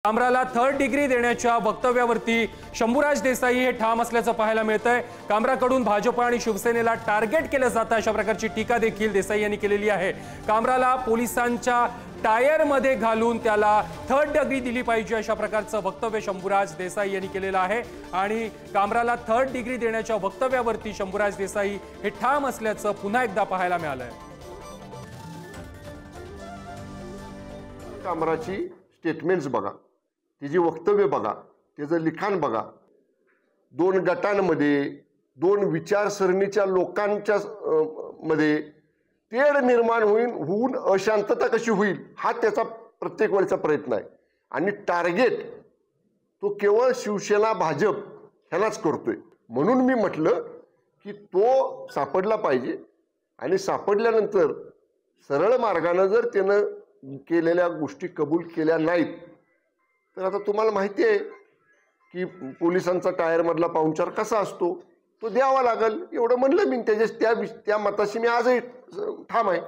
कांबराला third degree देण्याच्या वक्तव्यावरती शंभूराज देसाई हे ठाम असल्याचं पाहायला मिळतंय। कांबराकडून भाजप आणि शिवसेनेला टार्गेट केलं जातं अशा प्रकारची टीका देखील देसाई यांनी केलेली आहे। कांबराला पोलिसांच्या टायरमध्ये घालून त्याला थर्ड डिग्री दिली पाहिजे अशा प्रकारचं वक्तव्य शंभूराज देसाई यांनी केलेलं आहे आणि कांबराला थर्ड डिग्री देण्याच्या वक्तव्यावरती शंभूराज देसाई हे ठाम असल्याचं पुन्हा एकदा पाहायला मिळालंय। कांबराची स्टेटमेंट्स बघा, तिची वक्तव्य बघा, त्याचं लिखाण बघा। दोन गटांमध्ये दोन विचारसरणीच्या लोकांच्या मध्ये तेढ निर्माण होऊन अशांतता कशी होईल हा त्याचा प्रत्येक वेळचा प्रयत्न आहे आणि टार्गेट तो केवळ शिवसेना भाजप ह्यालाच करतोय। म्हणून मी म्हटलं की तो सापडला पाहिजे आणि सापडल्यानंतर सरळ मार्गाने जर त्यानं केलेल्या गोष्टी कबूल केल्या नाहीत तर आता तुम्हाला माहिती आहे की पोलिसांचा टायरमधला पाहुणचार कसा असतो, तो द्यावा लागेल एवढं म्हणलं मी। त्या मताशी मी आजही ठाम आहे।